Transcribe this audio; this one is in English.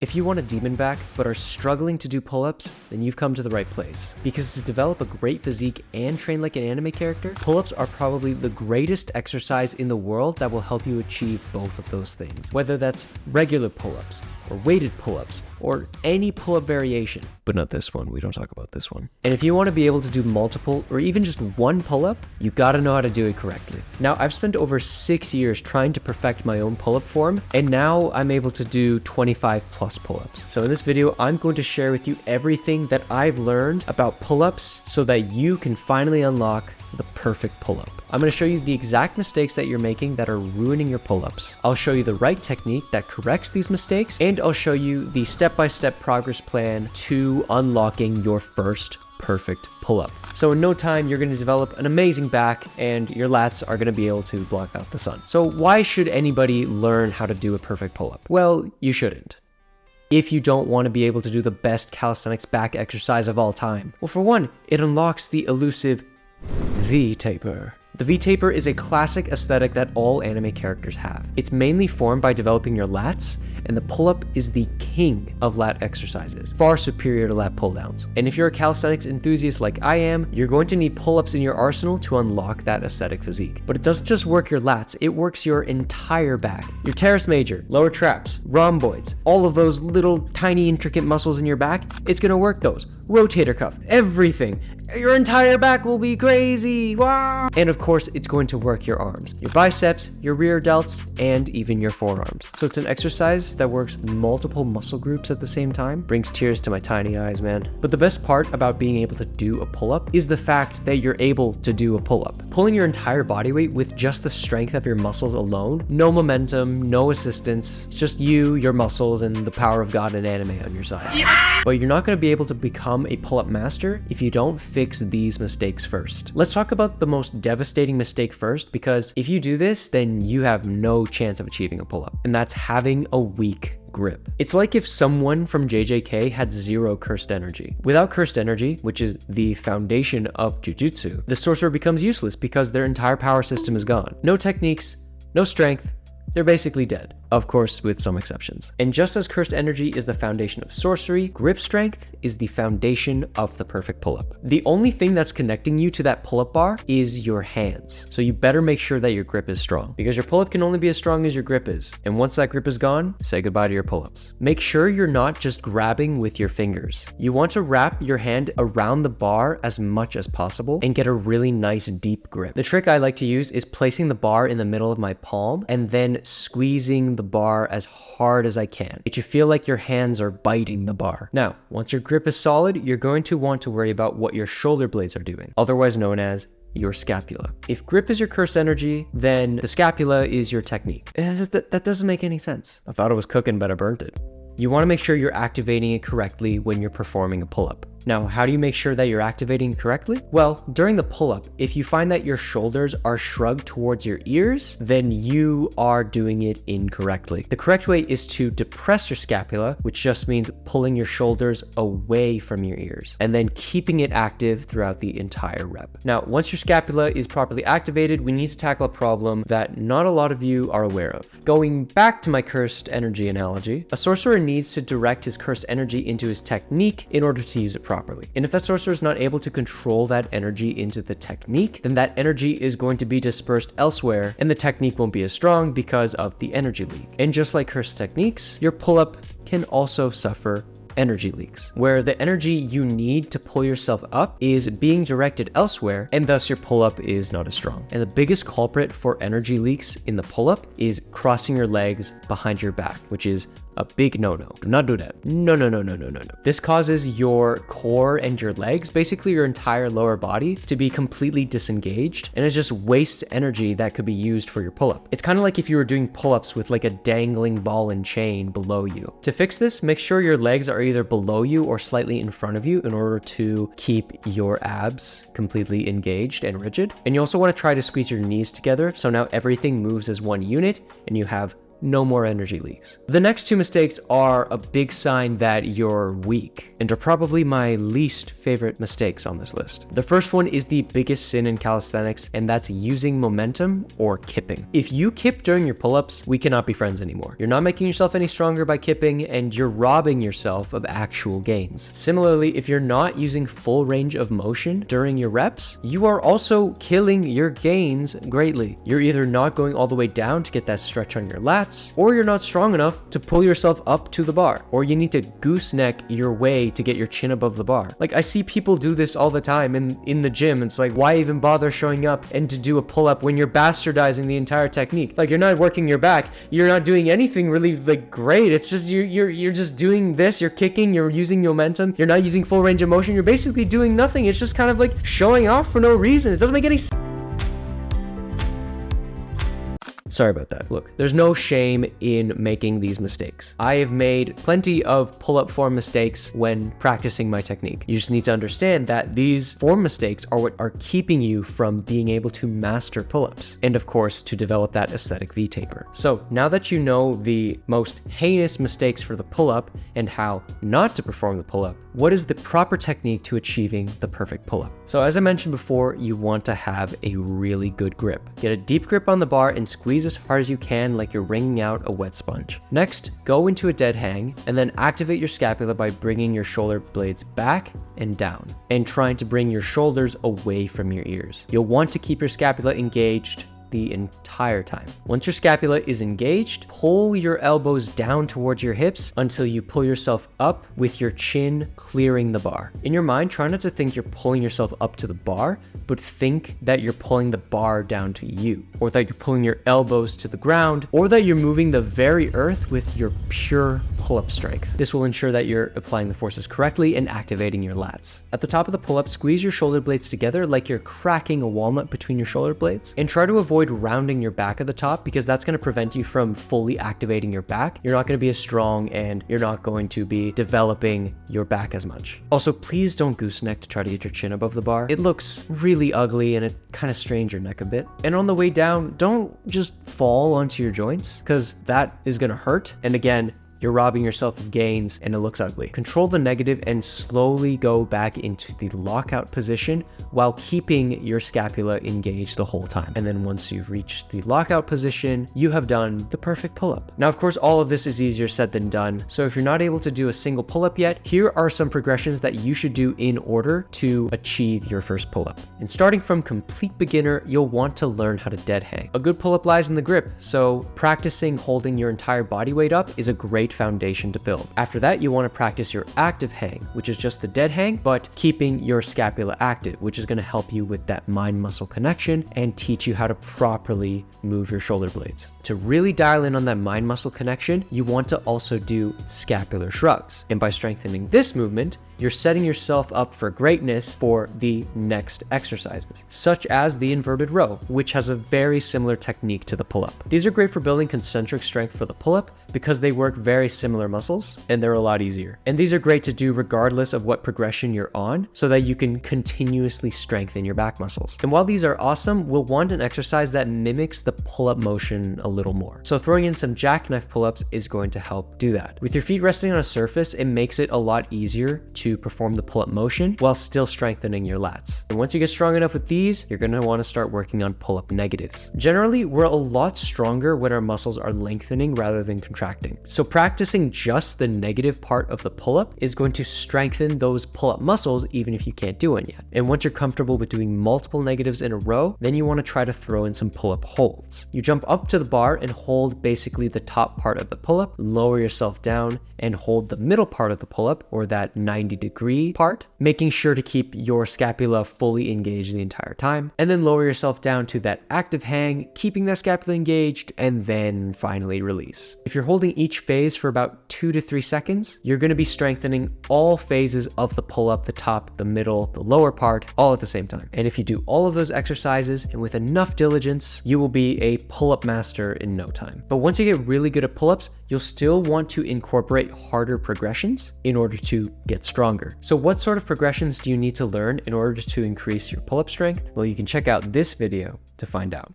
If you want a demon back but are struggling to do pull-ups, then you've come to the right place. Because to develop a great physique and train like an anime character, pull-ups are probably the greatest exercise in the world that will help you achieve both of those things. Whether that's regular pull-ups, or weighted pull-ups, or any pull-up variation. But not this one, we don't talk about this one. And if you want to be able to do multiple, or even just one pull-up, you gotta know how to do it correctly. Now, I've spent over 6 years trying to perfect my own pull-up form, and now I'm able to do 25 plus pull-ups. So in this video, I'm going to share with you everything that I've learned about pull-ups so that you can finally unlock the perfect pull-up. I'm going to show you the exact mistakes that you're making that are ruining your pull-ups. I'll show you the right technique that corrects these mistakes, and I'll show you the step-by-step progress plan to unlocking your first perfect pull-up. So in no time, you're going to develop an amazing back and your lats are going to be able to block out the sun. So why should anybody learn how to do a perfect pull-up? Well, you shouldn't. If you don't want to be able to do the best calisthenics back exercise of all time. Well, for one, it unlocks the elusive V-taper. The V-taper is a classic aesthetic that all anime characters have. It's mainly formed by developing your lats, and the pull-up is the king of lat exercises, far superior to lat pull-downs. And if you're a calisthenics enthusiast like I am, you're going to need pull-ups in your arsenal to unlock that aesthetic physique. But it doesn't just work your lats, it works your entire back. Your teres major, lower traps, rhomboids, all of those little tiny intricate muscles in your back, it's gonna work those. Rotator cuff, everything. Your entire back will be crazy. Wow. And of course, it's going to work your arms, your biceps, your rear delts, and even your forearms. So it's an exercise that works multiple muscle groups at the same time. Brings tears to my tiny eyes, man. But the best part about being able to do a pull-up is the fact that you're able to do a pull-up. Pulling your entire body weight with just the strength of your muscles alone, no momentum, no assistance, it's just you, your muscles, and the power of God and anime on your side. Yeah. But you're not going to be able to become a pull-up master if you don't fix these mistakes first. Let's talk about the most devastating mistake first, because if you do this, then you have no chance of achieving a pull-up, and that's having a weak grip. It's like if someone from JJK had zero cursed energy. Without cursed energy, which is the foundation of jujutsu, the sorcerer becomes useless because their entire power system is gone. No techniques, no strength, they're basically dead. Of course, with some exceptions. And just as cursed energy is the foundation of sorcery, grip strength is the foundation of the perfect pull-up. The only thing that's connecting you to that pull-up bar is your hands. So you better make sure that your grip is strong, because your pull-up can only be as strong as your grip is. And once that grip is gone, say goodbye to your pull-ups. Make sure you're not just grabbing with your fingers. You want to wrap your hand around the bar as much as possible and get a really nice deep grip. The trick I like to use is placing the bar in the middle of my palm and then squeezing the bar as hard as I can. It should feel like your hands are biting the bar. Now, once your grip is solid, you're going to want to worry about what your shoulder blades are doing, otherwise known as your scapula. If grip is your cursed energy, then the scapula is your technique. That doesn't make any sense. I thought it was cooking, but I burnt it. You want to make sure you're activating it correctly when you're performing a pull-up. Now, how do you make sure that you're activating correctly? Well, during the pull-up, if you find that your shoulders are shrugged towards your ears, then you are doing it incorrectly. The correct way is to depress your scapula, which just means pulling your shoulders away from your ears, and then keeping it active throughout the entire rep. Now, once your scapula is properly activated, we need to tackle a problem that not a lot of you are aware of. Going back to my cursed energy analogy, a sorcerer needs to direct his cursed energy into his technique in order to use it properly. And if that sorcerer is not able to control that energy into the technique, then that energy is going to be dispersed elsewhere, and the technique won't be as strong because of the energy leak. And just like cursed techniques, your pull-up can also suffer energy leaks, where the energy you need to pull yourself up is being directed elsewhere, and thus your pull-up is not as strong. And the biggest culprit for energy leaks in the pull-up is crossing your legs behind your back, which is a big no-no. Do not do that. No. This causes your core and your legs, basically your entire lower body, to be completely disengaged, and it just wastes energy that could be used for your pull-up. It's kind of like if you were doing pull-ups with like a dangling ball and chain below you. To fix this, make sure your legs are either below you or slightly in front of you in order to keep your abs completely engaged and rigid. And you also want to try to squeeze your knees together, so now everything moves as one unit and you have no more energy leaks. The next two mistakes are a big sign that you're weak and are probably my least favorite mistakes on this list. The first one is the biggest sin in calisthenics, and that's using momentum or kipping. If you kip during your pull-ups, we cannot be friends anymore. You're not making yourself any stronger by kipping, and you're robbing yourself of actual gains. Similarly, if you're not using full range of motion during your reps, you are also killing your gains greatly. You're either not going all the way down to get that stretch on your lats, or you're not strong enough to pull yourself up to the bar, or you need to gooseneck your way to get your chin above the bar. Like, I see people do this all the time in the gym. It's like, why even bother showing up and to do a pull-up when you're bastardizing the entire technique? Like, you're not working your back, you're not doing anything really like great. It's just you're just doing this, you're kicking, you're using momentum, you're not using full range of motion, you're basically doing nothing. It's just kind of like showing off for no reason. It doesn't make any sense. Sorry about that. Look, there's no shame in making these mistakes. I have made plenty of pull-up form mistakes when practicing my technique. You just need to understand that these form mistakes are what are keeping you from being able to master pull-ups, and of course, to develop that aesthetic V-taper. So now that you know the most heinous mistakes for the pull-up and how not to perform the pull-up, what is the proper technique to achieving the perfect pull-up? So as I mentioned before, you want to have a really good grip. Get a deep grip on the bar and squeeze as hard as you can like you're wringing out a wet sponge. Next, go into a dead hang and then activate your scapula by bringing your shoulder blades back and down and trying to bring your shoulders away from your ears. You'll want to keep your scapula engaged the entire time. Once your scapula is engaged, pull your elbows down towards your hips until you pull yourself up with your chin clearing the bar. In your mind, try not to think you're pulling yourself up to the bar, but think that you're pulling the bar down to you, or that you're pulling your elbows to the ground, or that you're moving the very earth with your pure pull-up strength. This will ensure that you're applying the forces correctly and activating your lats. At the top of the pull-up, squeeze your shoulder blades together like you're cracking a walnut between your shoulder blades, and try to avoid rounding your back at the top because that's going to prevent you from fully activating your back. You're not going to be as strong and you're not going to be developing your back as much. Also, please don't gooseneck to try to get your chin above the bar. It looks really ugly and it kind of strains your neck a bit. And on the way down, don't just fall onto your joints because that is going to hurt. And again, you're robbing yourself of gains and it looks ugly. Control the negative and slowly go back into the lockout position while keeping your scapula engaged the whole time. And then once you've reached the lockout position, you have done the perfect pull-up. Now, of course, all of this is easier said than done. So if you're not able to do a single pull-up yet, here are some progressions that you should do in order to achieve your first pull-up. And starting from complete beginner, you'll want to learn how to dead hang. A good pull-up lies in the grip. So practicing holding your entire body weight up is a great foundation to build. After that, you want to practice your active hang, which is just the dead hang, but keeping your scapula active, which is going to help you with that mind-muscle connection and teach you how to properly move your shoulder blades. To really dial in on that mind-muscle connection, you want to also do scapular shrugs. And by strengthening this movement, you're setting yourself up for greatness for the next exercises, such as the inverted row, which has a very similar technique to the pull-up. These are great for building concentric strength for the pull-up because they work very similar muscles and they're a lot easier. And these are great to do regardless of what progression you're on so that you can continuously strengthen your back muscles. And while these are awesome, we'll want an exercise that mimics the pull-up motion a little more. So throwing in some jackknife pull-ups is going to help do that. With your feet resting on a surface, it makes it a lot easier to perform the pull-up motion while still strengthening your lats. And once you get strong enough with these, you're going to want to start working on pull-up negatives. Generally, we're a lot stronger when our muscles are lengthening rather than contracting. So practicing just the negative part of the pull-up is going to strengthen those pull-up muscles even if you can't do one yet. And once you're comfortable with doing multiple negatives in a row, then you want to try to throw in some pull-up holds. You jump up to the bar and hold basically the top part of the pull-up, lower yourself down and hold the middle part of the pull-up, or that 90-degree part, making sure to keep your scapula fully engaged the entire time, and then lower yourself down to that active hang, keeping that scapula engaged, and then finally release. If you're holding each phase for about 2 to 3 seconds, you're going to be strengthening all phases of the pull-up, the top, the middle, the lower part, all at the same time. And if you do all of those exercises and with enough diligence, you will be a pull-up master in no time. But once you get really good at pull-ups, you'll still want to incorporate harder progressions in order to get stronger. So what sort of progressions do you need to learn in order to increase your pull-up strength? Well, you can check out this video to find out.